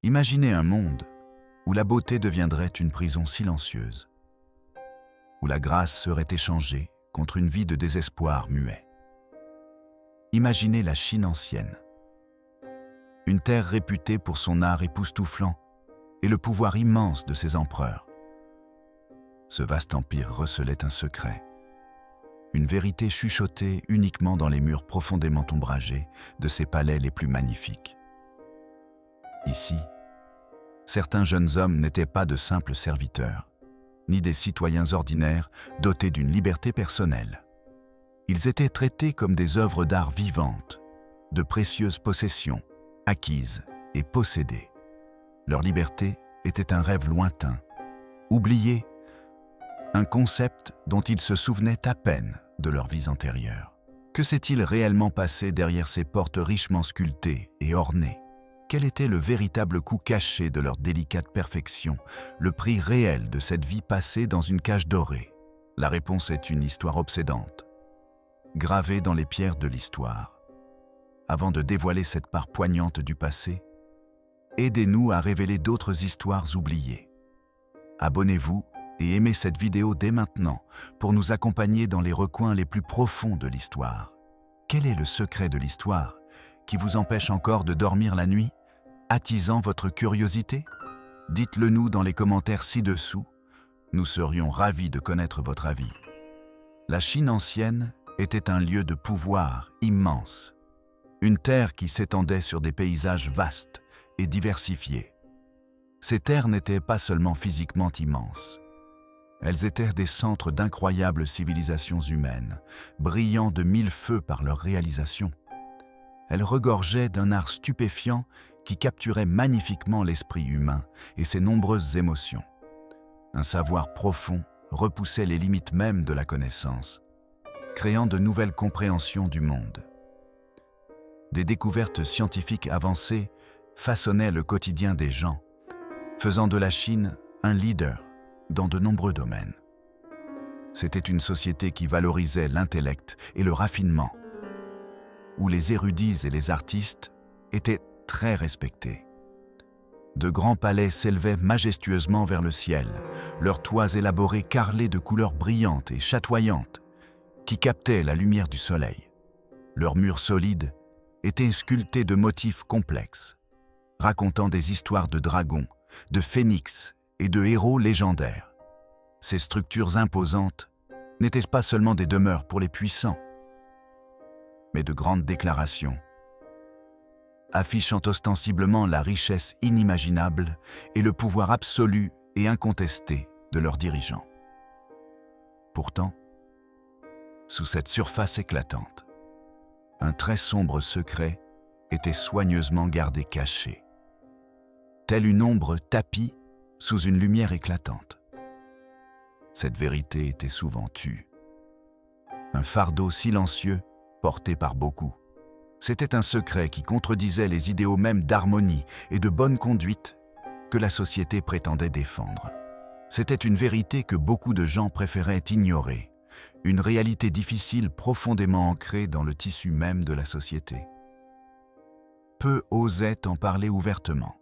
Imaginez un monde où la beauté deviendrait une prison silencieuse, où la grâce serait échangée contre une vie de désespoir muet. Imaginez la Chine ancienne, une terre réputée pour son art époustouflant et le pouvoir immense de ses empereurs. Ce vaste empire recelait un secret, une vérité chuchotée uniquement dans les murs profondément ombragés de ses palais les plus magnifiques. Ici, certains jeunes hommes n'étaient pas de simples serviteurs, ni des citoyens ordinaires dotés d'une liberté personnelle. Ils étaient traités comme des œuvres d'art vivantes, de précieuses possessions, acquises et possédées. Leur liberté était un rêve lointain, oublié, un concept dont ils se souvenaient à peine de leurs vies antérieures. Que s'est-il réellement passé derrière ces portes richement sculptées et ornées? Quel était le véritable coût caché de leur délicate perfection, le prix réel de cette vie passée dans une cage dorée? La réponse est une histoire obsédante, gravée dans les pierres de l'histoire. Avant de dévoiler cette part poignante du passé, aidez-nous à révéler d'autres histoires oubliées. Abonnez-vous et aimez cette vidéo dès maintenant pour nous accompagner dans les recoins les plus profonds de l'histoire. Quel est le secret de l'histoire qui vous empêche encore de dormir la nuit, attisant votre curiosité? Dites-le nous dans les commentaires ci-dessous. Nous serions ravis de connaître votre avis. La Chine ancienne était un lieu de pouvoir immense, une terre qui s'étendait sur des paysages vastes et diversifiés. Ces terres n'étaient pas seulement physiquement immenses. Elles étaient des centres d'incroyables civilisations humaines, brillant de mille feux par leur réalisation. Elles regorgeaient d'un art stupéfiant qui capturait magnifiquement l'esprit humain et ses nombreuses émotions. Un savoir profond repoussait les limites mêmes de la connaissance, créant de nouvelles compréhensions du monde. Des découvertes scientifiques avancées façonnaient le quotidien des gens, faisant de la Chine un leader dans de nombreux domaines. C'était une société qui valorisait l'intellect et le raffinement, où les érudits et les artistes étaient très respectés. De grands palais s'élevaient majestueusement vers le ciel, leurs toits élaborés carrelés de couleurs brillantes et chatoyantes qui captaient la lumière du soleil. Leurs murs solides étaient sculptés de motifs complexes, racontant des histoires de dragons, de phénix et de héros légendaires. Ces structures imposantes n'étaient pas seulement des demeures pour les puissants, mais de grandes déclarations, affichant ostensiblement la richesse inimaginable et le pouvoir absolu et incontesté de leurs dirigeants. Pourtant, sous cette surface éclatante, un très sombre secret était soigneusement gardé caché, telle une ombre tapie sous une lumière éclatante. Cette vérité était souvent tue, un fardeau silencieux porté par beaucoup. C'était un secret qui contredisait les idéaux mêmes d'harmonie et de bonne conduite que la société prétendait défendre. C'était une vérité que beaucoup de gens préféraient ignorer, une réalité difficile profondément ancrée dans le tissu même de la société. Peu osaient en parler ouvertement,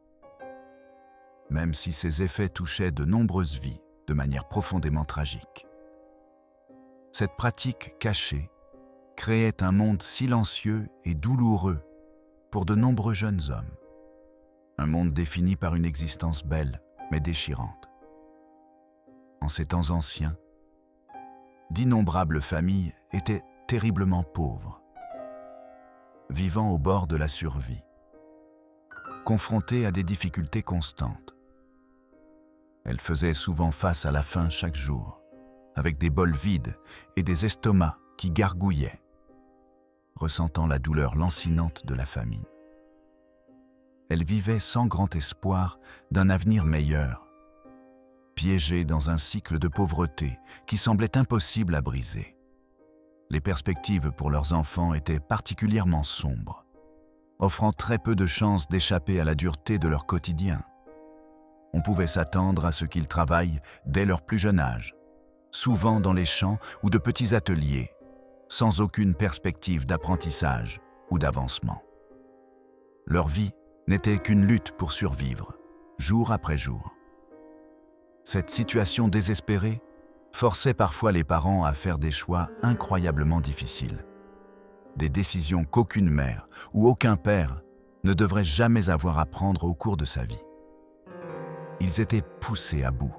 même si ces effets touchaient de nombreuses vies de manière profondément tragique. Cette pratique cachée créait un monde silencieux et douloureux pour de nombreux jeunes hommes. Un monde défini par une existence belle, mais déchirante. En ces temps anciens, d'innombrables familles étaient terriblement pauvres, vivant au bord de la survie, confrontées à des difficultés constantes. Elles faisaient souvent face à la faim chaque jour, avec des bols vides et des estomacs qui gargouillaient, ressentant la douleur lancinante de la famine. Elles vivaient sans grand espoir d'un avenir meilleur, piégées dans un cycle de pauvreté qui semblait impossible à briser. Les perspectives pour leurs enfants étaient particulièrement sombres, offrant très peu de chances d'échapper à la dureté de leur quotidien. On pouvait s'attendre à ce qu'ils travaillent dès leur plus jeune âge, souvent dans les champs ou de petits ateliers, sans aucune perspective d'apprentissage ou d'avancement. Leur vie n'était qu'une lutte pour survivre, jour après jour. Cette situation désespérée forçait parfois les parents à faire des choix incroyablement difficiles. Des décisions qu'aucune mère ou aucun père ne devrait jamais avoir à prendre au cours de sa vie. Ils étaient poussés à bout,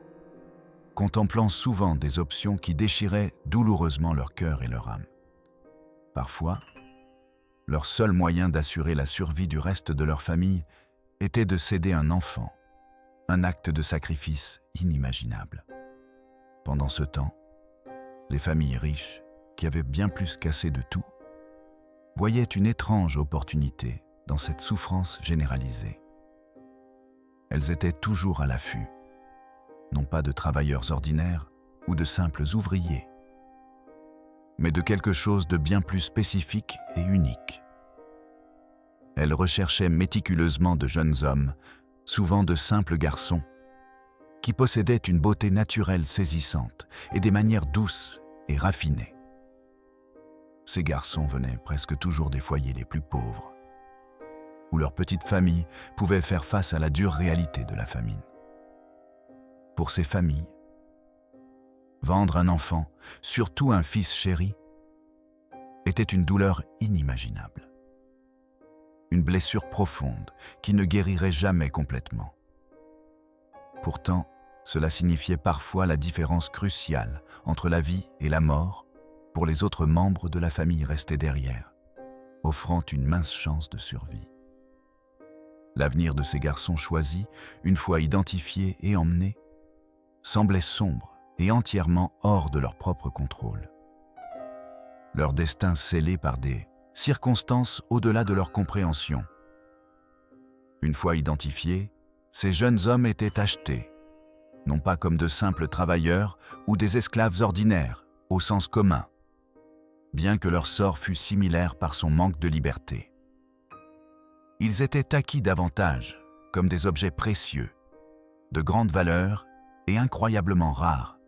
contemplant souvent des options qui déchiraient douloureusement leur cœur et leur âme. Parfois, leur seul moyen d'assurer la survie du reste de leur famille était de céder un enfant, un acte de sacrifice inimaginable. Pendant ce temps, les familles riches, qui avaient bien plus qu'assez de tout, voyaient une étrange opportunité dans cette souffrance généralisée. Elles étaient toujours à l'affût, non pas de travailleurs ordinaires ou de simples ouvriers, mais de quelque chose de bien plus spécifique et unique. Elles recherchaient méticuleusement de jeunes hommes, souvent de simples garçons, qui possédaient une beauté naturelle saisissante et des manières douces et raffinées. Ces garçons venaient presque toujours des foyers les plus pauvres, où leur petite famille pouvait faire face à la dure réalité de la famine. Pour ces familles, vendre un enfant, surtout un fils chéri, était une douleur inimaginable. Une blessure profonde qui ne guérirait jamais complètement. Pourtant, cela signifiait parfois la différence cruciale entre la vie et la mort pour les autres membres de la famille restés derrière, offrant une mince chance de survie. L'avenir de ces garçons choisis, une fois identifiés et emmenés, semblait sombre et entièrement hors de leur propre contrôle. Leur destin scellé par des circonstances au-delà de leur compréhension. Une fois identifiés, ces jeunes hommes étaient achetés, non pas comme de simples travailleurs ou des esclaves ordinaires, au sens commun, bien que leur sort fût similaire par son manque de liberté. Ils étaient acquis davantage comme des objets précieux, de grande valeur et incroyablement rares,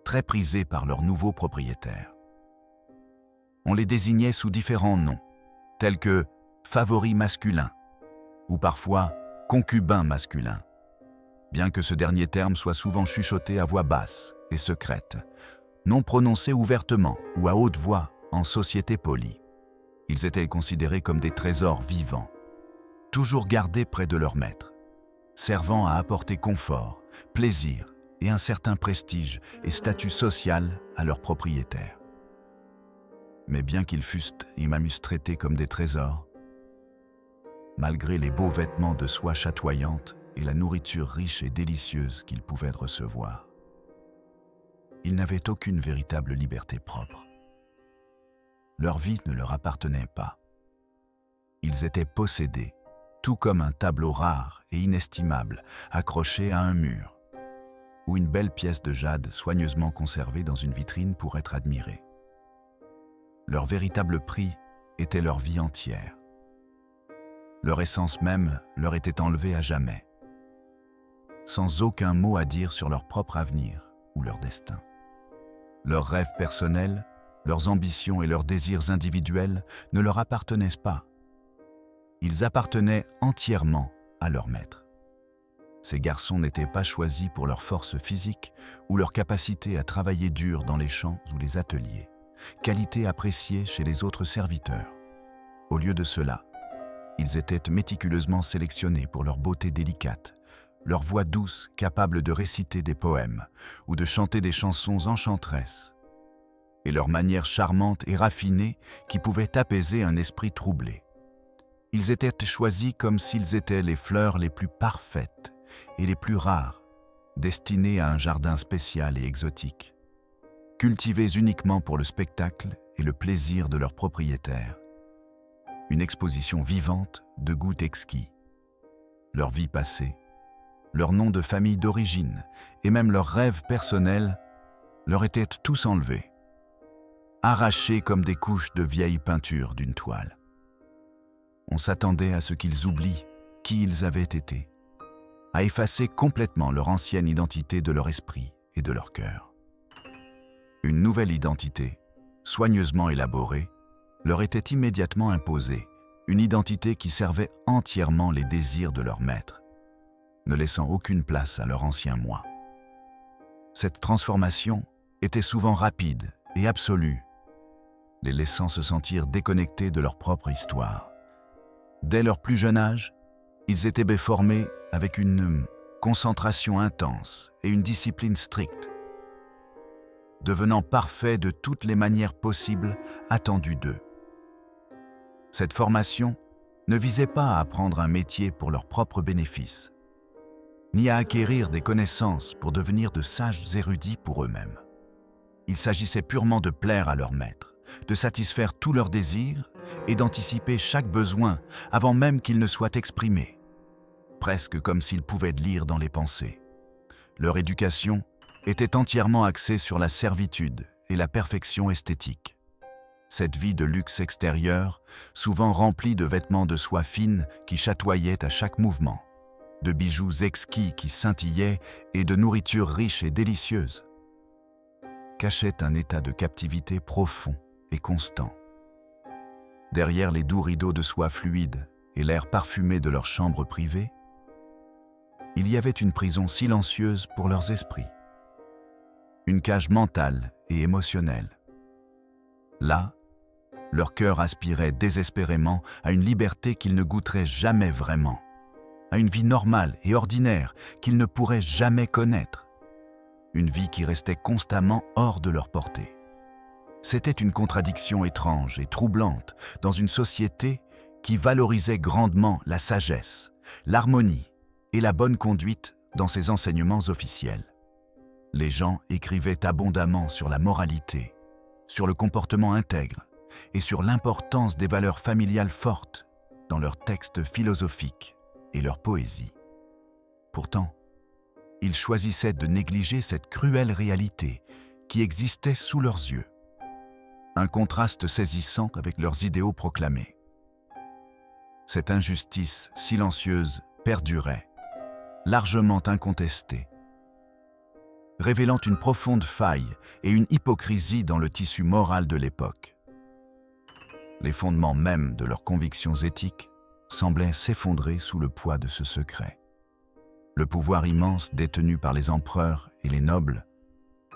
très prisés par leurs nouveaux propriétaires. On les désignait sous différents noms, tels que favoris masculins ou parfois concubins masculins, bien que ce dernier terme soit souvent chuchoté à voix basse et secrète, non prononcé ouvertement ou à haute voix en société polie. Ils étaient considérés comme des trésors vivants, toujours gardés près de leur maître, servant à apporter confort, plaisir et un certain prestige et statut social à leurs propriétaires. Mais bien qu'ils fussent immamus traités comme des trésors, malgré les beaux vêtements de soie chatoyante et la nourriture riche et délicieuse qu'ils pouvaient recevoir, ils n'avaient aucune véritable liberté propre. Leur vie ne leur appartenait pas. Ils étaient possédés, tout comme un tableau rare et inestimable accroché à un mur, ou une belle pièce de jade soigneusement conservée dans une vitrine pour être admirée. Leur véritable prix était leur vie entière. Leur essence même leur était enlevée à jamais, sans aucun mot à dire sur leur propre avenir ou leur destin. Leurs rêves personnels, leurs ambitions et leurs désirs individuels ne leur appartenaient pas. Ils appartenaient entièrement à leur maître. Ces garçons n'étaient pas choisis pour leur force physique ou leur capacité à travailler dur dans les champs ou les ateliers, qualité appréciée chez les autres serviteurs. Au lieu de cela, ils étaient méticuleusement sélectionnés pour leur beauté délicate, leur voix douce capable de réciter des poèmes ou de chanter des chansons enchanteresses, et leur manière charmante et raffinée qui pouvait apaiser un esprit troublé. Ils étaient choisis comme s'ils étaient les fleurs les plus parfaites et les plus rares, destinées à un jardin spécial et exotique, cultivés uniquement pour le spectacle et le plaisir de leurs propriétaires. Une exposition vivante de goûts exquis. Leur vie passée, leur nom de famille d'origine et même leurs rêves personnels leur étaient tous enlevés, arrachés comme des couches de vieille peinture d'une toile. On s'attendait à ce qu'ils oublient qui ils avaient été, à effacer complètement leur ancienne identité de leur esprit et de leur cœur. Une nouvelle identité, soigneusement élaborée, leur était immédiatement imposée, une identité qui servait entièrement les désirs de leur maître, ne laissant aucune place à leur ancien moi. Cette transformation était souvent rapide et absolue, les laissant se sentir déconnectés de leur propre histoire. Dès leur plus jeune âge, ils étaient formés avec une concentration intense et une discipline stricte, devenant parfaits de toutes les manières possibles attendues d'eux. Cette formation ne visait pas à apprendre un métier pour leur propre bénéfice, ni à acquérir des connaissances pour devenir de sages érudits pour eux-mêmes. Il s'agissait purement de plaire à leur maître, de satisfaire tous leurs désirs et d'anticiper chaque besoin avant même qu'il ne soit exprimé, presque comme s'ils pouvaient lire dans les pensées. Leur éducation était entièrement axée sur la servitude et la perfection esthétique. Cette vie de luxe extérieur, souvent remplie de vêtements de soie fine qui chatoyaient à chaque mouvement, de bijoux exquis qui scintillaient et de nourriture riche et délicieuse, cachait un état de captivité profond et constant. Derrière les doux rideaux de soie fluide et l'air parfumé de leur chambre privée, il y avait une prison silencieuse pour leurs esprits, une cage mentale et émotionnelle. Là, leur cœur aspirait désespérément à une liberté qu'ils ne goûteraient jamais vraiment, à une vie normale et ordinaire qu'ils ne pourraient jamais connaître, une vie qui restait constamment hors de leur portée. C'était une contradiction étrange et troublante dans une société qui valorisait grandement la sagesse, l'harmonie et la bonne conduite dans ses enseignements officiels. Les gens écrivaient abondamment sur la moralité, sur le comportement intègre et sur l'importance des valeurs familiales fortes dans leurs textes philosophiques et leur poésie. Pourtant, ils choisissaient de négliger cette cruelle réalité qui existait sous leurs yeux. Un contraste saisissant avec leurs idéaux proclamés. Cette injustice silencieuse perdurait, largement incontestée, révélant une profonde faille et une hypocrisie dans le tissu moral de l'époque. Les fondements mêmes de leurs convictions éthiques semblaient s'effondrer sous le poids de ce secret. Le pouvoir immense détenu par les empereurs et les nobles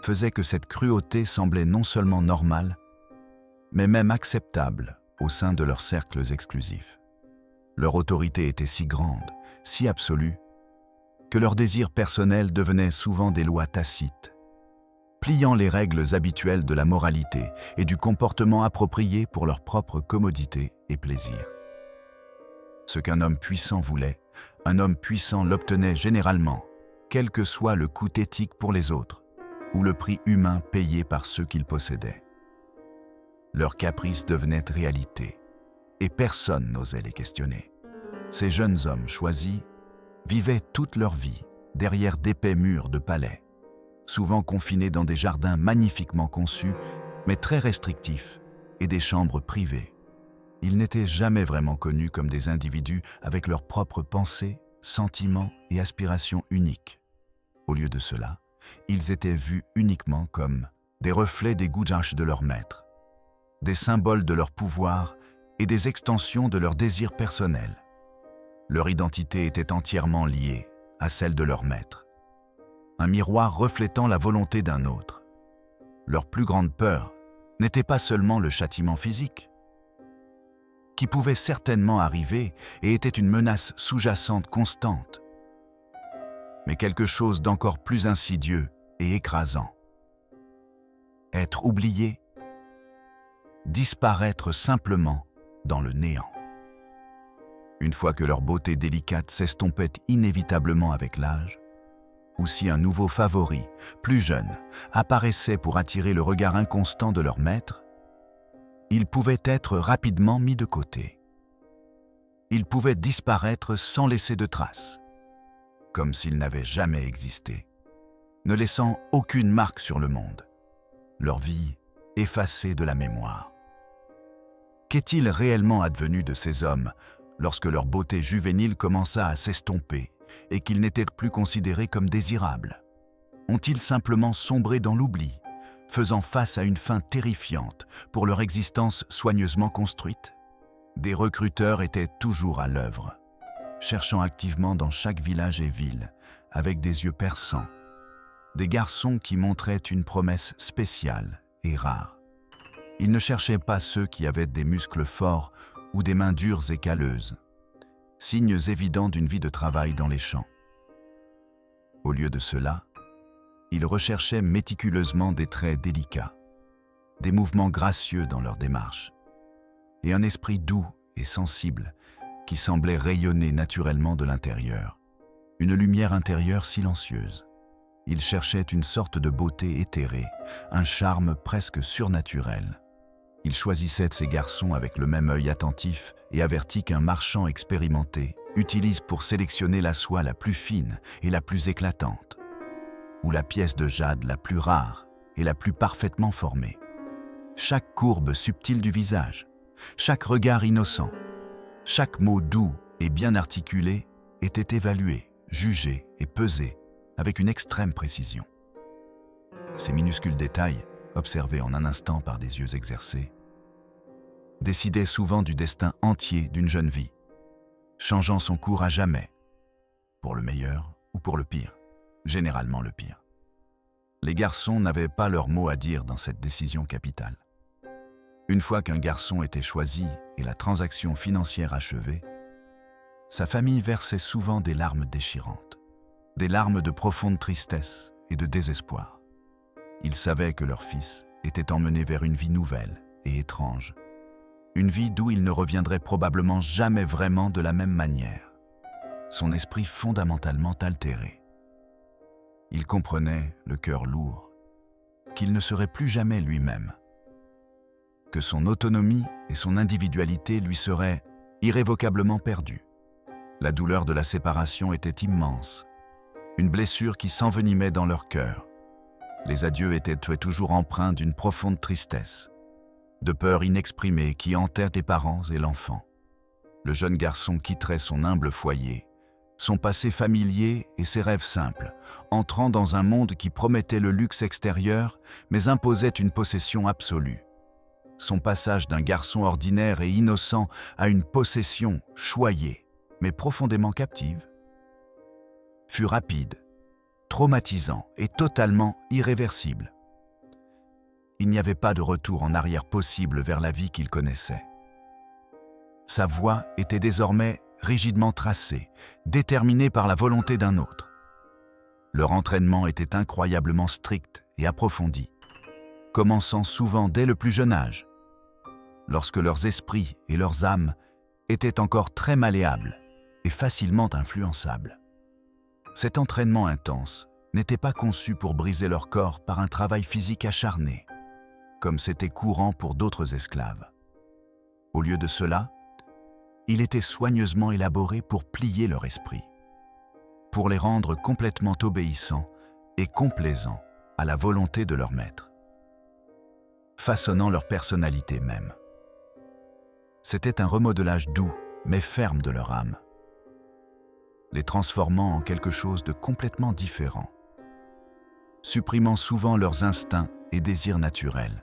faisait que cette cruauté semblait non seulement normale, mais même acceptable au sein de leurs cercles exclusifs. Leur autorité était si grande, si absolue, que leurs désirs personnels devenaient souvent des lois tacites, pliant les règles habituelles de la moralité et du comportement approprié pour leur propre commodité et plaisir. Ce qu'un homme puissant voulait, un homme puissant l'obtenait généralement, quel que soit le coût éthique pour les autres, ou le prix humain payé par ceux qu'ils possédaient. Leurs caprices devenaient réalité, et personne n'osait les questionner. Ces jeunes hommes choisis vivaient toute leur vie derrière d'épais murs de palais, souvent confinés dans des jardins magnifiquement conçus, mais très restrictifs, et des chambres privées. Ils n'étaient jamais vraiment connus comme des individus avec leurs propres pensées, sentiments et aspirations uniques. Au lieu de cela, ils étaient vus uniquement comme des reflets des goûts de leur maître, des symboles de leur pouvoir et des extensions de leurs désirs personnels. Leur identité était entièrement liée à celle de leur maître, un miroir reflétant la volonté d'un autre. Leur plus grande peur n'était pas seulement le châtiment physique, qui pouvait certainement arriver et était une menace sous-jacente constante, mais quelque chose d'encore plus insidieux et écrasant. Être oublié, disparaître simplement dans le néant. Une fois que leur beauté délicate s'estompait inévitablement avec l'âge, ou si un nouveau favori, plus jeune, apparaissait pour attirer le regard inconstant de leur maître, ils pouvaient être rapidement mis de côté. Ils pouvaient disparaître sans laisser de traces, comme s'ils n'avaient jamais existé, ne laissant aucune marque sur le monde, leur vie effacée de la mémoire. Qu'est-il réellement advenu de ces hommes lorsque leur beauté juvénile commença à s'estomper et qu'ils n'étaient plus considérés comme désirables? Ont-ils simplement sombré dans l'oubli, faisant face à une fin terrifiante pour leur existence soigneusement construite? Des recruteurs étaient toujours à l'œuvre, cherchant activement dans chaque village et ville, avec des yeux perçants, des garçons qui montraient une promesse spéciale et rare. Ils ne cherchaient pas ceux qui avaient des muscles forts ou des mains dures et calleuses, signes évidents d'une vie de travail dans les champs. Au lieu de cela, ils recherchaient méticuleusement des traits délicats, des mouvements gracieux dans leur démarche, et un esprit doux et sensible qui semblait rayonner naturellement de l'intérieur, une lumière intérieure silencieuse. Ils cherchaient une sorte de beauté éthérée, un charme presque surnaturel. Ils choisissaient ces garçons avec le même œil attentif et averti qu'un marchand expérimenté utilise pour sélectionner la soie la plus fine et la plus éclatante, ou la pièce de jade la plus rare et la plus parfaitement formée. Chaque courbe subtile du visage, chaque regard innocent, chaque mot doux et bien articulé était évalué, jugé et pesé avec une extrême précision. Ces minuscules détails, observés en un instant par des yeux exercés, décidaient souvent du destin entier d'une jeune vie, changeant son cours à jamais, pour le meilleur ou pour le pire, généralement le pire. Les garçons n'avaient pas leur mot à dire dans cette décision capitale. Une fois qu'un garçon était choisi et la transaction financière achevée, sa famille versait souvent des larmes déchirantes, des larmes de profonde tristesse et de désespoir. Ils savaient que leur fils était emmené vers une vie nouvelle et étrange, une vie d'où il ne reviendrait probablement jamais vraiment de la même manière, son esprit fondamentalement altéré. Il comprenait, le cœur lourd, qu'il ne serait plus jamais lui-même, que son autonomie et son individualité lui seraient irrévocablement perdues. La douleur de la séparation était immense, une blessure qui s'envenimait dans leur cœur. Les adieux étaient toujours empreints d'une profonde tristesse, de peur inexprimée qui hantait les parents et l'enfant. Le jeune garçon quitterait son humble foyer, son passé familier et ses rêves simples, entrant dans un monde qui promettait le luxe extérieur, mais imposait une possession absolue. Son passage d'un garçon ordinaire et innocent à une possession choyée, mais profondément captive, fut rapide, traumatisant et totalement irréversible. Il n'y avait pas de retour en arrière possible vers la vie qu'il connaissait. Sa voie était désormais rigidement tracée, déterminée par la volonté d'un autre. Leur entraînement était incroyablement strict et approfondi, commençant souvent dès le plus jeune âge, lorsque leurs esprits et leurs âmes étaient encore très malléables et facilement influençables. Cet entraînement intense n'était pas conçu pour briser leur corps par un travail physique acharné, comme c'était courant pour d'autres esclaves. Au lieu de cela, il était soigneusement élaboré pour plier leur esprit, pour les rendre complètement obéissants et complaisants à la volonté de leur maître, façonnant leur personnalité même. C'était un remodelage doux mais ferme de leur âme, les transformant en quelque chose de complètement différent, supprimant souvent leurs instincts et désirs naturels.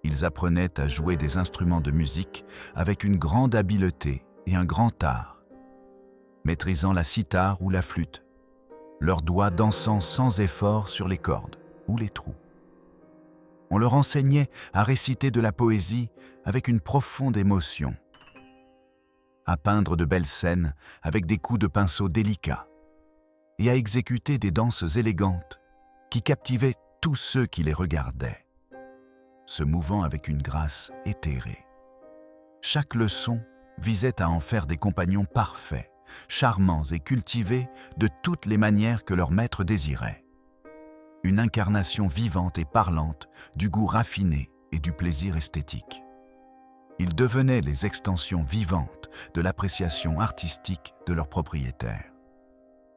Ils apprenaient à jouer des instruments de musique avec une grande habileté et un grand art, maîtrisant la cithare ou la flûte, leurs doigts dansant sans effort sur les cordes ou les trous. On leur enseignait à réciter de la poésie avec une profonde émotion, à peindre de belles scènes avec des coups de pinceau délicats et à exécuter des danses élégantes qui captivaient tous ceux qui les regardaient, se mouvant avec une grâce éthérée. Chaque leçon visait à en faire des compagnons parfaits, charmants et cultivés de toutes les manières que leur maître désirait. Une incarnation vivante et parlante du goût raffiné et du plaisir esthétique. Ils devenaient les extensions vivantes de l'appréciation artistique de leurs propriétaires.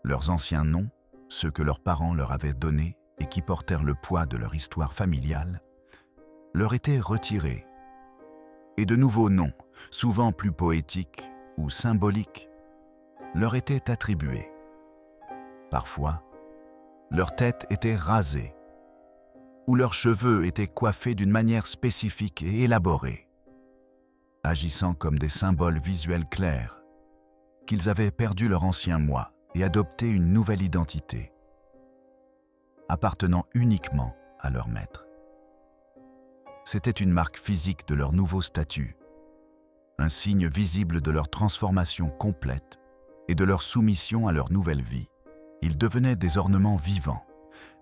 Leurs anciens noms, ceux que leurs parents leur avaient donnés et qui portèrent le poids de leur histoire familiale, leur étaient retirés, et de nouveaux noms, souvent plus poétiques ou symboliques, leur étaient attribués. Parfois, leur tête était rasée, ou leurs cheveux étaient coiffés d'une manière spécifique et élaborée. agissant comme des symboles visuels clairs, qu'ils avaient perdu leur ancien moi et adopté une nouvelle identité, appartenant uniquement à leur maître. C'était une marque physique de leur nouveau statut, un signe visible de leur transformation complète et de leur soumission à leur nouvelle vie. Ils devenaient des ornements vivants,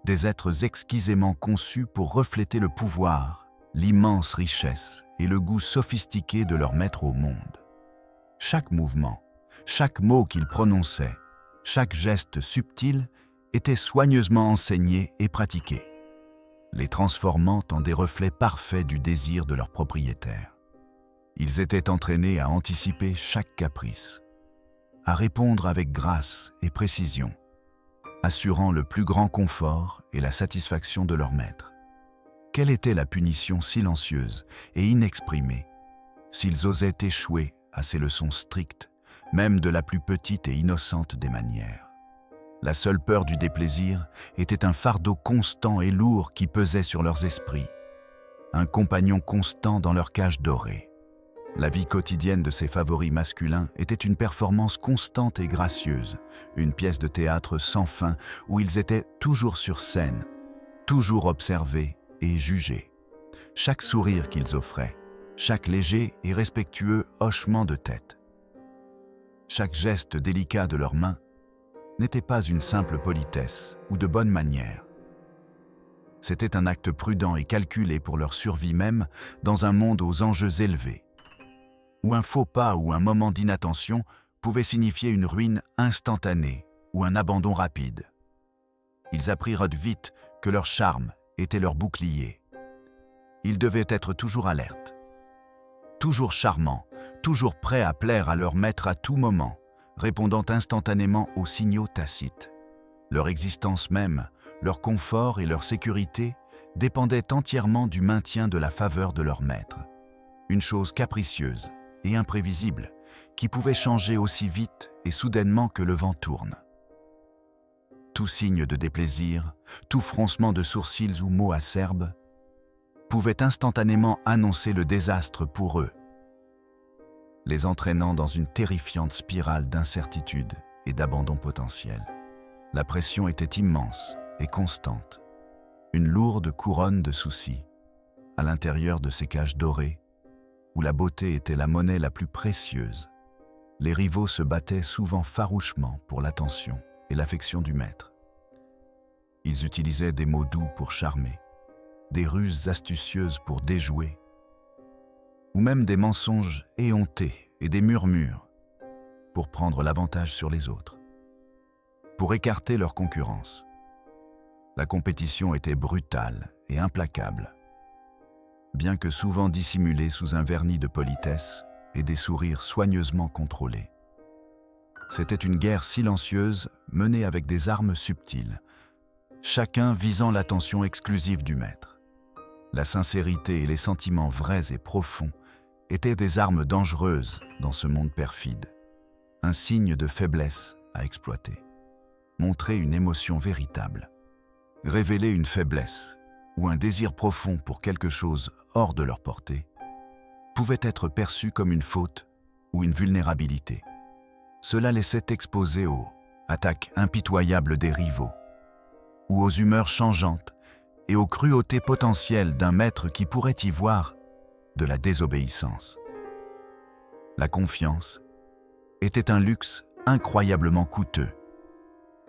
des êtres exquisément conçus pour refléter le pouvoir, l'immense richesse et le goût sophistiqué de leur maître au monde. Chaque mouvement, chaque mot qu'ils prononçaient, chaque geste subtil était soigneusement enseigné et pratiqué, les transformant en des reflets parfaits du désir de leur propriétaire. Ils étaient entraînés à anticiper chaque caprice, à répondre avec grâce et précision, assurant le plus grand confort et la satisfaction de leur maître. Quelle était la punition silencieuse et inexprimée s'ils osaient échouer à ces leçons strictes, même de la plus petite et innocente des manières? La seule peur du déplaisir était un fardeau constant et lourd qui pesait sur leurs esprits, un compagnon constant dans leur cage dorée. La vie quotidienne de ces favoris masculins était une performance constante et gracieuse, une pièce de théâtre sans fin où ils étaient toujours sur scène, toujours observés et jugés. Chaque sourire qu'ils offraient, chaque léger et respectueux hochement de tête, chaque geste délicat de leurs mains n'était pas une simple politesse ou de bonne manière. C'était un acte prudent et calculé pour leur survie même dans un monde aux enjeux élevés, où un faux pas ou un moment d'inattention pouvait signifier une ruine instantanée ou un abandon rapide. Ils apprirent vite que leur charme était leur bouclier. Ils devaient être toujours alertes, toujours charmants, toujours prêts à plaire à leur maître à tout moment, répondant instantanément aux signaux tacites. Leur existence même, leur confort et leur sécurité dépendaient entièrement du maintien de la faveur de leur maître. Une chose capricieuse et imprévisible, qui pouvait changer aussi vite et soudainement que le vent tourne. Tout signe de déplaisir, tout froncement de sourcils ou mot acerbe, pouvait instantanément annoncer le désastre pour eux, les entraînant dans une terrifiante spirale d'incertitude et d'abandon potentiel. La pression était immense et constante, une lourde couronne de soucis, à l'intérieur de ces cages dorées, où la beauté était la monnaie la plus précieuse. Les rivaux se battaient souvent farouchement pour l'attention et l'affection du maître. Ils utilisaient des mots doux pour charmer, des ruses astucieuses pour déjouer, ou même des mensonges éhontés et des murmures pour prendre l'avantage sur les autres, pour écarter leur concurrence. La compétition était brutale et implacable, bien que souvent dissimulée sous un vernis de politesse et des sourires soigneusement contrôlés. C'était une guerre silencieuse menée avec des armes subtiles, chacun visant l'attention exclusive du maître. La sincérité et les sentiments vrais et profonds étaient des armes dangereuses dans ce monde perfide, un signe de faiblesse à exploiter. Montrer une émotion véritable, révéler une faiblesse ou un désir profond pour quelque chose hors de leur portée, pouvait être perçu comme une faute ou une vulnérabilité. Cela laissait exposé aux attaques impitoyables des rivaux, ou aux humeurs changeantes et aux cruautés potentielles d'un maître qui pourrait y voir de la désobéissance. La confiance était un luxe incroyablement coûteux,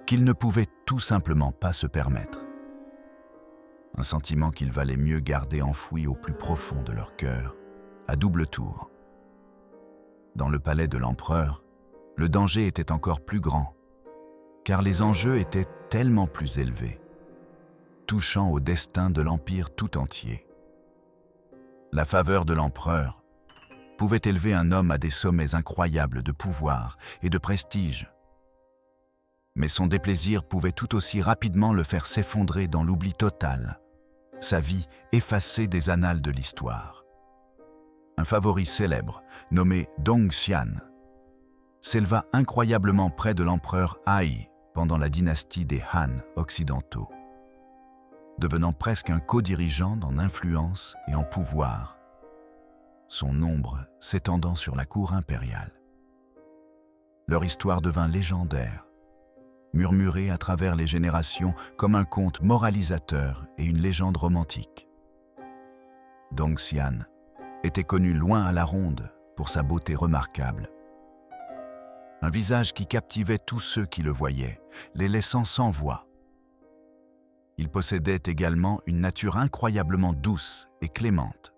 qu'ils ne pouvaient tout simplement pas se permettre. Un sentiment qu'il valait mieux garder enfoui au plus profond de leur cœur, à double tour. Dans le palais de l'empereur, le danger était encore plus grand, car les enjeux étaient tellement plus élevés, touchant au destin de l'empire tout entier. La faveur de l'empereur pouvait élever un homme à des sommets incroyables de pouvoir et de prestige, mais son déplaisir pouvait tout aussi rapidement le faire s'effondrer dans l'oubli total, sa vie effacée des annales de l'histoire. Un favori célèbre, nommé Dong Xian, s'éleva incroyablement près de l'empereur Ai pendant la dynastie des Han occidentaux, devenant presque un co-dirigeant en influence et en pouvoir. son ombre s'étendant sur la cour impériale. Leur histoire devint légendaire, murmurée à travers les générations comme un conte moralisateur et une légende romantique. Dongxian était connu loin à la ronde pour sa beauté remarquable. Un visage qui captivait tous ceux qui le voyaient, les laissant sans voix. Il possédait également une nature incroyablement douce et clémente,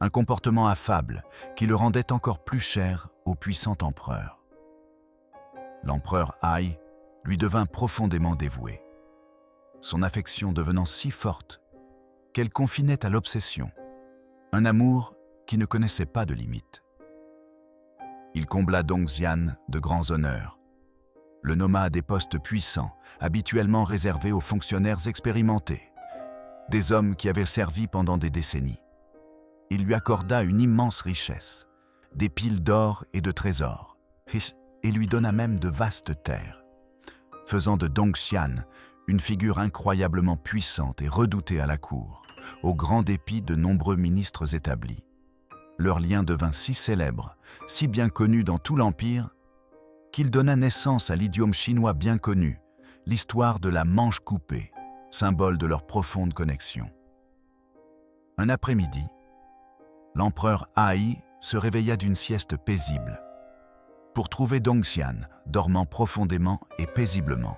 un comportement affable qui le rendait encore plus cher au puissant empereur. L'empereur Ai lui devint profondément dévoué, son affection devenant si forte qu'elle confinait à l'obsession, un amour qui ne connaissait pas de limites. Il combla Dongxian de grands honneurs, le nomma à des postes puissants, habituellement réservés aux fonctionnaires expérimentés, des hommes qui avaient servi pendant des décennies. Il lui accorda une immense richesse, des piles d'or et de trésors, et lui donna même de vastes terres, faisant de Dongxian une figure incroyablement puissante et redoutée à la cour, au grand dépit de nombreux ministres établis. Leur lien devint si célèbre, si bien connu dans tout l'Empire, qu'il donna naissance à l'idiome chinois bien connu, l'histoire de la manche coupée, symbole de leur profonde connexion. Un après-midi, l'empereur Ai se réveilla d'une sieste paisible pour trouver Dongxian dormant profondément et paisiblement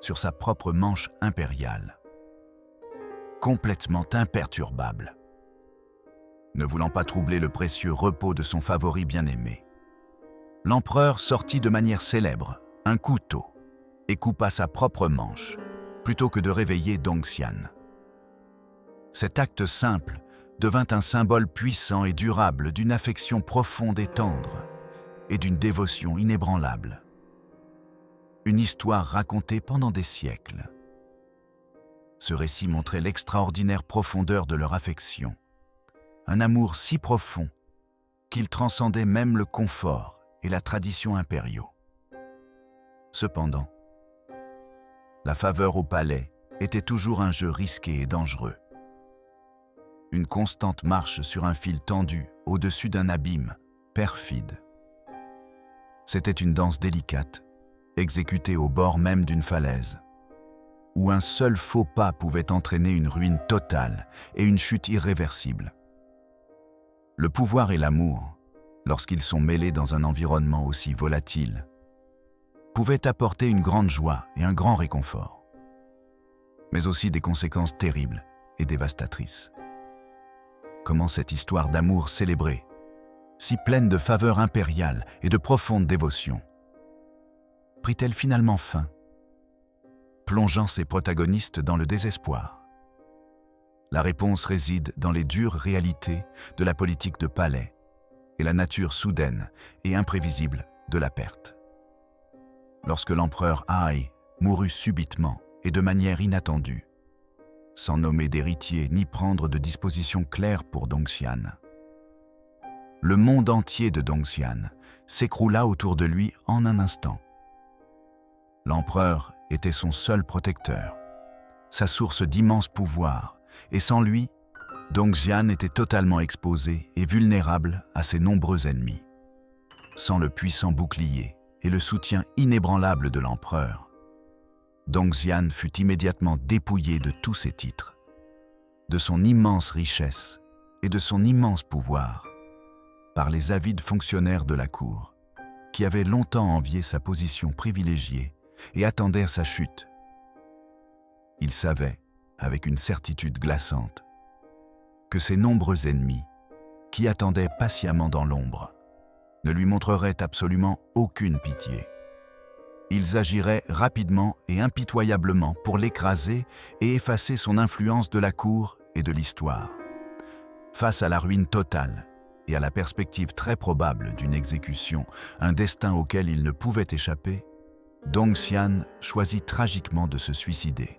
sur sa propre manche impériale, complètement imperturbable. Ne voulant pas troubler le précieux repos de son favori bien-aimé, l'empereur sortit de manière célèbre un couteau et coupa sa propre manche, plutôt que de réveiller Dongxian. Cet acte simple devint un symbole puissant et durable d'une affection profonde et tendre, et d'une dévotion inébranlable. Une histoire racontée pendant des siècles. Ce récit montrait l'extraordinaire profondeur de leur affection, un amour si profond qu'il transcendait même le confort et la tradition impériaux. Cependant, la faveur au palais était toujours un jeu risqué et dangereux. Une constante marche sur un fil tendu au-dessus d'un abîme perfide. C'était une danse délicate, exécutée au bord même d'une falaise, où un seul faux pas pouvait entraîner une ruine totale et une chute irréversible. Le pouvoir et l'amour, lorsqu'ils sont mêlés dans un environnement aussi volatile, pouvaient apporter une grande joie et un grand réconfort, mais aussi des conséquences terribles et dévastatrices. Comment cette histoire d'amour célébrée, si pleine de faveur impériale et de profonde dévotion, prit-elle finalement fin, plongeant ses protagonistes dans le désespoir? La réponse réside dans les dures réalités de la politique de palais et la nature soudaine et imprévisible de la perte. Lorsque l'empereur Ai mourut subitement et de manière inattendue, sans nommer d'héritier ni prendre de dispositions claires pour Dongxian, le monde entier de Dongxian s'écroula autour de lui en un instant. L'empereur était son seul protecteur, sa source d'immense pouvoir, et sans lui, Dongxian était totalement exposé et vulnérable à ses nombreux ennemis. Sans le puissant bouclier et le soutien inébranlable de l'empereur, Dongxian fut immédiatement dépouillé de tous ses titres, de son immense richesse et de son immense pouvoir, par les avides fonctionnaires de la cour, qui avaient longtemps envié sa position privilégiée et attendaient sa chute. Ils savaient, avec une certitude glaçante, que ses nombreux ennemis, qui attendaient patiemment dans l'ombre, ne lui montreraient absolument aucune pitié. Ils agiraient rapidement et impitoyablement pour l'écraser et effacer son influence de la cour et de l'histoire. Face à la ruine totale et à la perspective très probable d'une exécution, un destin auquel il ne pouvait échapper, Dongxian choisit tragiquement de se suicider,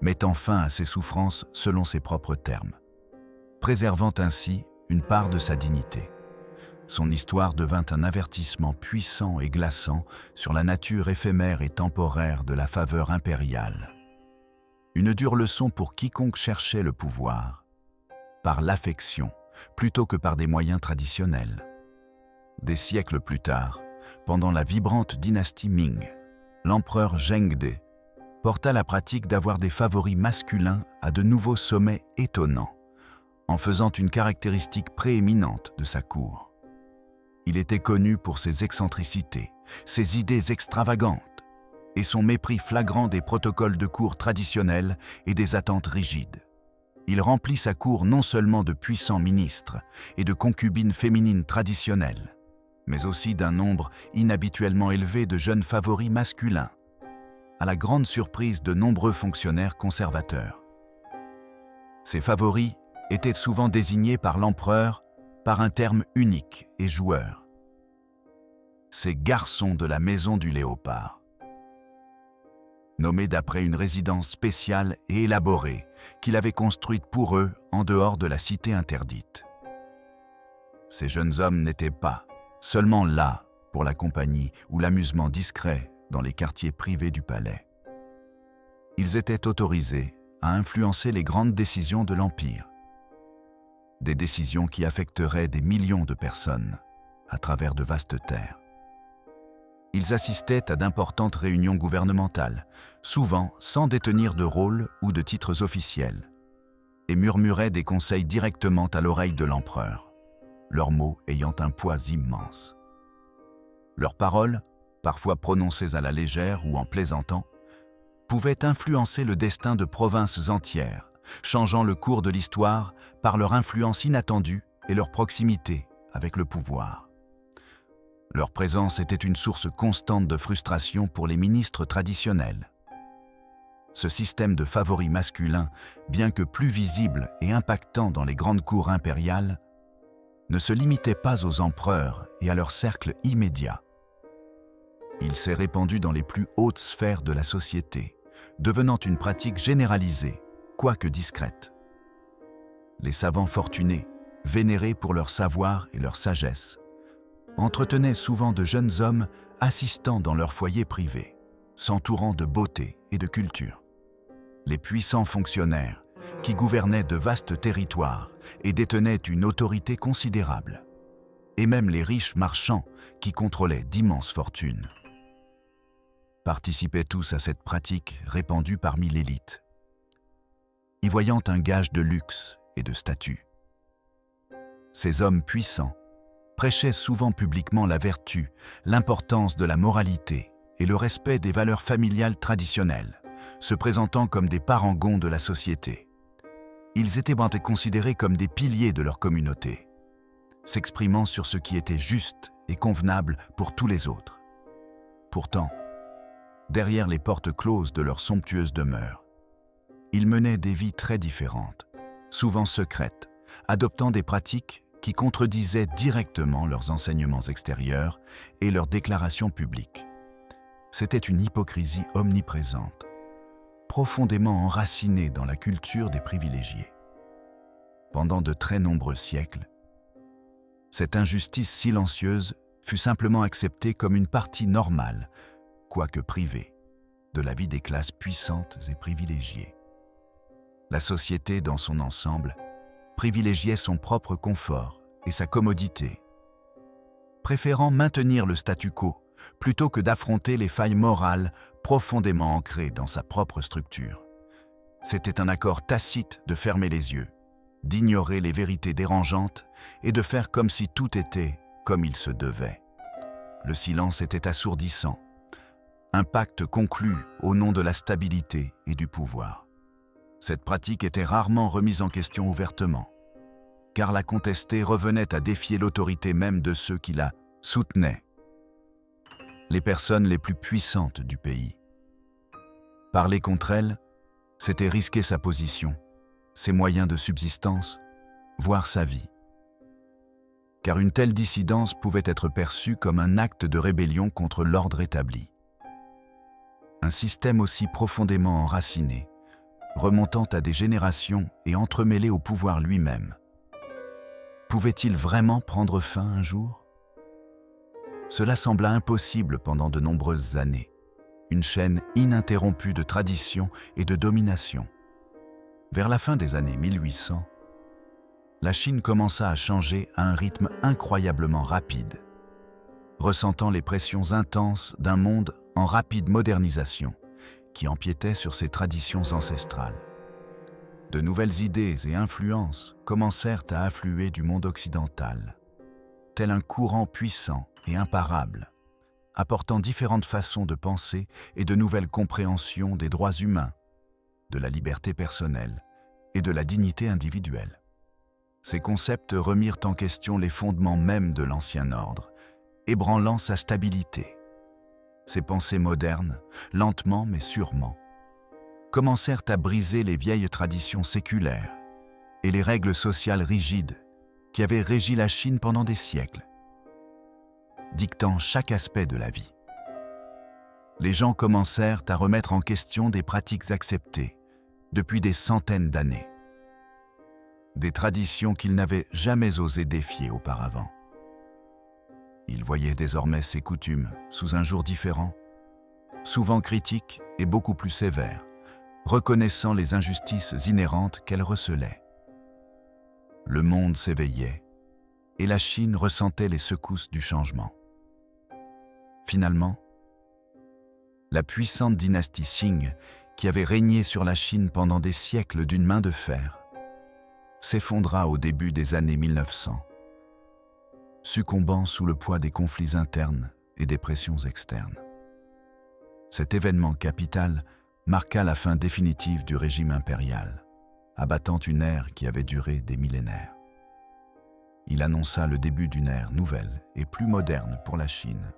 mettant fin à ses souffrances selon ses propres termes, préservant ainsi une part de sa dignité. Son histoire devint un avertissement puissant et glaçant sur la nature éphémère et temporaire de la faveur impériale. Une dure leçon pour quiconque cherchait le pouvoir, par l'affection, plutôt que par des moyens traditionnels. Des siècles plus tard, pendant la vibrante dynastie Ming, l'empereur Zhengde porta la pratique d'avoir des favoris masculins à de nouveaux sommets étonnants, en faisant une caractéristique prééminente de sa cour. Il était connu pour ses excentricités, ses idées extravagantes et son mépris flagrant des protocoles de cour traditionnels et des attentes rigides. Il remplit sa cour non seulement de puissants ministres et de concubines féminines traditionnelles, mais aussi d'un nombre inhabituellement élevé de jeunes favoris masculins, à la grande surprise de nombreux fonctionnaires conservateurs. Ces favoris étaient souvent désignés par l'empereur par un terme unique et joueur. Ces garçons de la maison du léopard. Nommés d'après une résidence spéciale et élaborée qu'il avait construite pour eux en dehors de la cité interdite. Ces jeunes hommes n'étaient pas seulement là pour la compagnie ou l'amusement discret dans les quartiers privés du palais. Ils étaient autorisés à influencer les grandes décisions de l'Empire. Des décisions qui affecteraient des millions de personnes à travers de vastes terres. Ils assistaient à d'importantes réunions gouvernementales, souvent sans détenir de rôle ou de titres officiels, et murmuraient des conseils directement à l'oreille de l'empereur, leurs mots ayant un poids immense. Leurs paroles, parfois prononcées à la légère ou en plaisantant, pouvaient influencer le destin de provinces entières, changeant le cours de l'histoire par leur influence inattendue et leur proximité avec le pouvoir. Leur présence était une source constante de frustration pour les ministres traditionnels. Ce système de favoris masculins, bien que plus visible et impactant dans les grandes cours impériales, ne se limitait pas aux empereurs et à leur cercle immédiat. Il s'est répandu dans les plus hautes sphères de la société, devenant une pratique généralisée, quoique discrète. Les savants fortunés, vénérés pour leur savoir et leur sagesse, entretenaient souvent de jeunes hommes assistant dans leur foyer privé, s'entourant de beauté et de culture. Les puissants fonctionnaires, qui gouvernaient de vastes territoires et détenaient une autorité considérable, et même les riches marchands qui contrôlaient d'immenses fortunes, participaient tous à cette pratique répandue parmi l'élite, y voyant un gage de luxe et de statut. Ces hommes puissants prêchaient souvent publiquement la vertu, l'importance de la moralité et le respect des valeurs familiales traditionnelles, se présentant comme des parangons de la société. Ils étaient considérés comme des piliers de leur communauté, s'exprimant sur ce qui était juste et convenable pour tous les autres. Pourtant, derrière les portes closes de leur somptueuse demeure, ils menaient des vies très différentes, souvent secrètes, adoptant des pratiques qui contredisaient directement leurs enseignements extérieurs et leurs déclarations publiques. C'était une hypocrisie omniprésente, profondément enracinée dans la culture des privilégiés. Pendant de très nombreux siècles, cette injustice silencieuse fut simplement acceptée comme une partie normale, quoique privée, de la vie des classes puissantes et privilégiées. La société dans son ensemble privilégiait son propre confort et sa commodité, préférant maintenir le statu quo plutôt que d'affronter les failles morales profondément ancrées dans sa propre structure. C'était un accord tacite de fermer les yeux, d'ignorer les vérités dérangeantes et de faire comme si tout était comme il se devait. Le silence était assourdissant, un pacte conclu au nom de la stabilité et du pouvoir. Cette pratique était rarement remise en question ouvertement, car la contester revenait à défier l'autorité même de ceux qui la soutenaient, les personnes les plus puissantes du pays. Parler contre elle, c'était risquer sa position, ses moyens de subsistance, voire sa vie. Car une telle dissidence pouvait être perçue comme un acte de rébellion contre l'ordre établi. Un système aussi profondément enraciné, remontant à des générations et entremêlé au pouvoir lui-même, pouvait-il vraiment prendre fin un jour? Cela sembla impossible pendant de nombreuses années, une chaîne ininterrompue de tradition et de domination. Vers la fin des années 1800, la Chine commença à changer à un rythme incroyablement rapide, ressentant les pressions intenses d'un monde en rapide modernisation qui empiétait sur ses traditions ancestrales. De nouvelles idées et influences commencèrent à affluer du monde occidental, tel un courant puissant et imparable, apportant différentes façons de penser et de nouvelles compréhensions des droits humains, de la liberté personnelle et de la dignité individuelle. Ces concepts remirent en question les fondements mêmes de l'ancien ordre, ébranlant sa stabilité. Ces pensées modernes, lentement mais sûrement, commencèrent à briser les vieilles traditions séculaires et les règles sociales rigides qui avaient régi la Chine pendant des siècles, dictant chaque aspect de la vie. Les gens commencèrent à remettre en question des pratiques acceptées depuis des centaines d'années, des traditions qu'ils n'avaient jamais osé défier auparavant. Ils voyaient désormais ces coutumes sous un jour différent, souvent critiques et beaucoup plus sévères, reconnaissant les injustices inhérentes qu'elles recelaient. Le monde s'éveillait et la Chine ressentait les secousses du changement. Finalement, la puissante dynastie Qing, qui avait régné sur la Chine pendant des siècles d'une main de fer, s'effondra au début des années 1900, succombant sous le poids des conflits internes et des pressions externes. Cet événement capital marqua la fin définitive du régime impérial, abattant une ère qui avait duré des millénaires. Il annonça le début d'une ère nouvelle et plus moderne pour la Chine,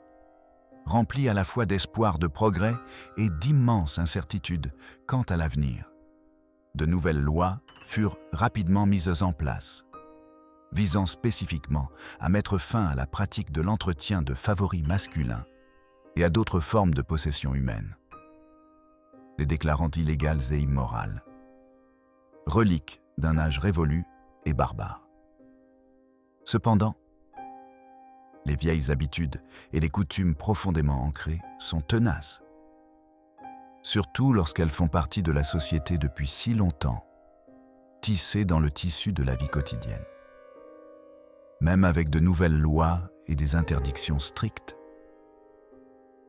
remplie à la fois d'espoir de progrès et d'immenses incertitudes quant à l'avenir. De nouvelles lois furent rapidement mises en place, visant spécifiquement à mettre fin à la pratique de l'entretien de favoris masculins et à d'autres formes de possession humaine, les déclarant illégales et immorales, reliques d'un âge révolu et barbare. Cependant, les vieilles habitudes et les coutumes profondément ancrées sont tenaces, surtout lorsqu'elles font partie de la société depuis si longtemps, tissées dans le tissu de la vie quotidienne. Même avec de nouvelles lois et des interdictions strictes,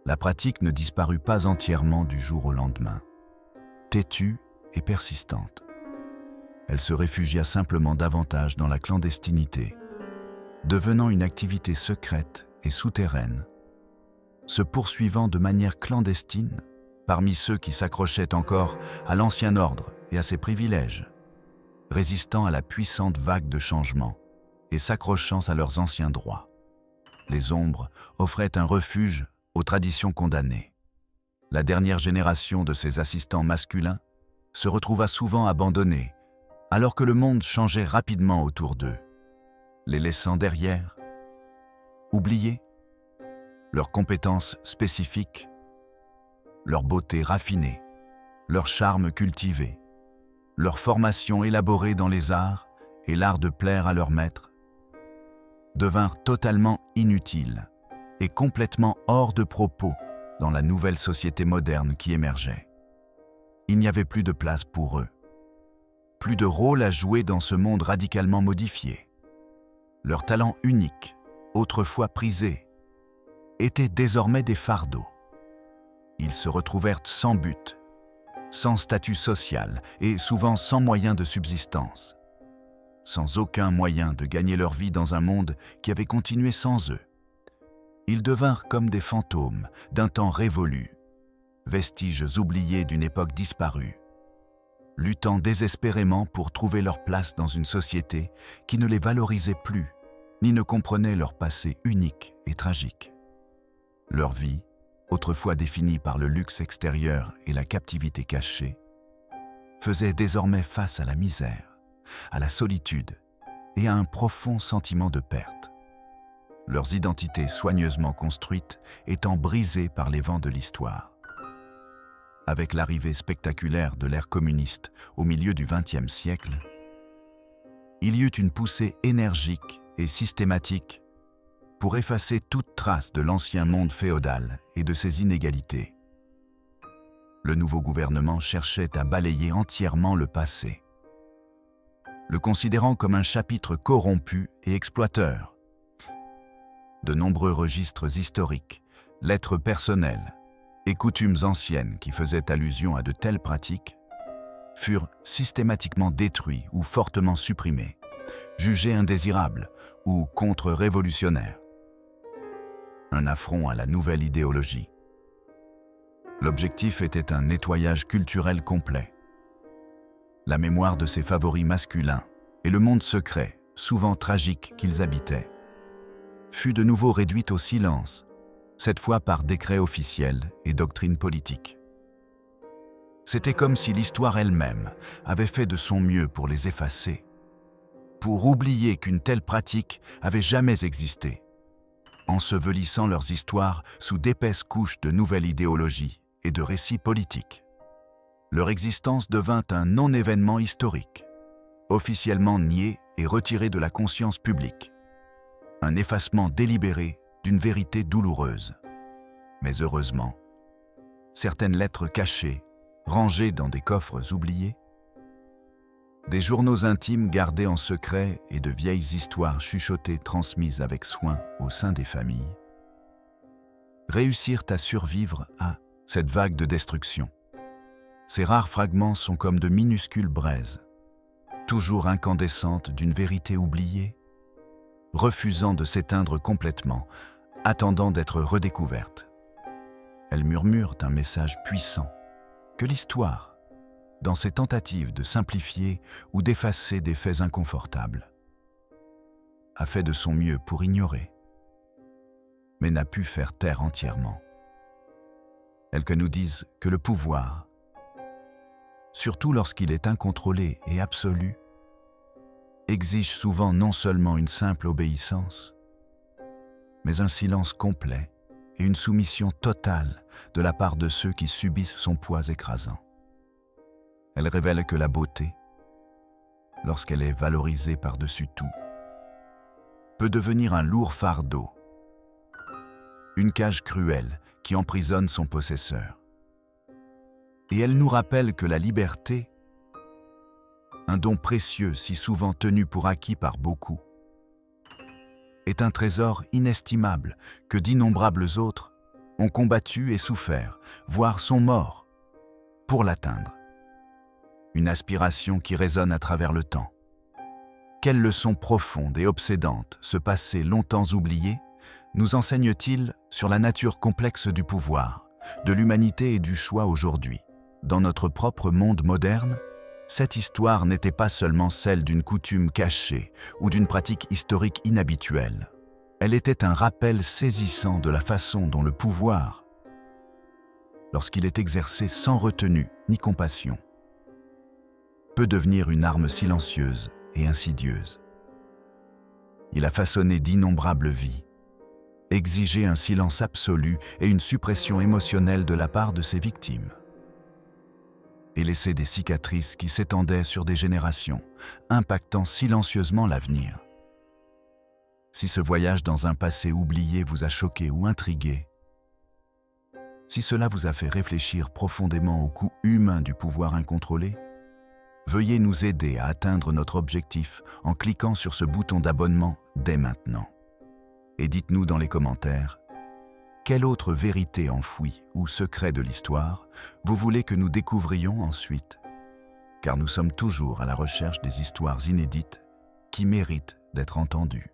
la pratique ne disparut pas entièrement du jour au lendemain. Têtue et persistante, elle se réfugia simplement davantage dans la clandestinité, devenant une activité secrète et souterraine, se poursuivant de manière clandestine parmi ceux qui s'accrochaient encore à l'ancien ordre et à ses privilèges, résistant à la puissante vague de changement et s'accrochant à leurs anciens droits. Les ombres offraient un refuge aux traditions condamnées. La dernière génération de ces assistants masculins se retrouva souvent abandonnée, alors que le monde changeait rapidement autour d'eux, les laissant derrière, oubliés, leurs compétences spécifiques, leur beauté raffinée, leur charme cultivé, leur formation élaborée dans les arts et l'art de plaire à leur maître, devinrent totalement inutiles et complètement hors de propos dans la nouvelle société moderne qui émergeait. Il n'y avait plus de place pour eux, plus de rôle à jouer dans ce monde radicalement modifié. Leurs talents uniques, autrefois prisés, étaient désormais des fardeaux. Ils se retrouvèrent sans but, sans statut social et souvent sans moyen de subsistance, sans aucun moyen de gagner leur vie dans un monde qui avait continué sans eux. Ils devinrent comme des fantômes d'un temps révolu, vestiges oubliés d'une époque disparue, luttant désespérément pour trouver leur place dans une société qui ne les valorisait plus, ni ne comprenait leur passé unique et tragique. Leur vie, autrefois définie par le luxe extérieur et la captivité cachée, faisait désormais face à la misère, à la solitude et à un profond sentiment de perte. Leurs identités soigneusement construites étant brisées par les vents de l'histoire. Avec l'arrivée spectaculaire de l'ère communiste au milieu du XXe siècle, il y eut une poussée énergique et systématique pour effacer toute trace de l'ancien monde féodal et de ses inégalités. Le nouveau gouvernement cherchait à balayer entièrement le passé. le considérant comme un chapitre corrompu et exploiteur. De nombreux registres historiques, lettres personnelles et coutumes anciennes qui faisaient allusion à de telles pratiques furent systématiquement détruits ou fortement supprimés, jugés indésirables ou contre-révolutionnaires. Un affront à la nouvelle idéologie. L'objectif était un nettoyage culturel complet. La mémoire de ses favoris masculins et le monde secret, souvent tragique qu'ils habitaient, fut de nouveau réduite au silence, cette fois par décret officiel et doctrine politique. C'était comme si l'histoire elle-même avait fait de son mieux pour les effacer, pour oublier qu'une telle pratique avait jamais existé, ensevelissant leurs histoires sous d'épaisses couches de nouvelles idéologies et de récits politiques. Leur existence devint un non-événement historique, officiellement nié et retiré de la conscience publique. Un effacement délibéré d'une vérité douloureuse. Mais heureusement, certaines lettres cachées, rangées dans des coffres oubliés, des journaux intimes gardés en secret et de vieilles histoires chuchotées transmises avec soin au sein des familles, réussirent à survivre à cette vague de destruction. Ces rares fragments sont comme de minuscules braises, toujours incandescentes d'une vérité oubliée, refusant de s'éteindre complètement, attendant d'être redécouvertes. Elles murmurent un message puissant, que l'histoire, dans ses tentatives de simplifier ou d'effacer des faits inconfortables, a fait de son mieux pour ignorer, mais n'a pu faire taire entièrement. Elles que nous disent que le pouvoir, surtout lorsqu'il est incontrôlé et absolu, exige souvent non seulement une simple obéissance, mais un silence complet et une soumission totale de la part de ceux qui subissent son poids écrasant. Elle révèle que la beauté, lorsqu'elle est valorisée par-dessus tout, peut devenir un lourd fardeau, une cage cruelle qui emprisonne son possesseur. Et elle nous rappelle que la liberté, un don précieux si souvent tenu pour acquis par beaucoup, est un trésor inestimable que d'innombrables autres ont combattu et souffert, voire sont morts, pour l'atteindre. Une aspiration qui résonne à travers le temps. Quelle leçon profonde et obsédante ce passé longtemps oublié nous enseigne-t-il sur la nature complexe du pouvoir, de l'humanité et du choix aujourd'hui? Dans notre propre monde moderne, cette histoire n'était pas seulement celle d'une coutume cachée ou d'une pratique historique inhabituelle. Elle était un rappel saisissant de la façon dont le pouvoir, lorsqu'il est exercé sans retenue ni compassion, peut devenir une arme silencieuse et insidieuse. Il a façonné d'innombrables vies, exigé un silence absolu et une suppression émotionnelle de la part de ses victimes, et laissé des cicatrices qui s'étendaient sur des générations, impactant silencieusement l'avenir. Si ce voyage dans un passé oublié vous a choqué ou intrigué, si cela vous a fait réfléchir profondément au coût humain du pouvoir incontrôlé, veuillez nous aider à atteindre notre objectif en cliquant sur ce bouton d'abonnement dès maintenant. Et dites-nous dans les commentaires, quelle autre vérité enfouie ou secret de l'histoire vous voulez que nous découvrions ensuite? Car nous sommes toujours à la recherche des histoires inédites qui méritent d'être entendues.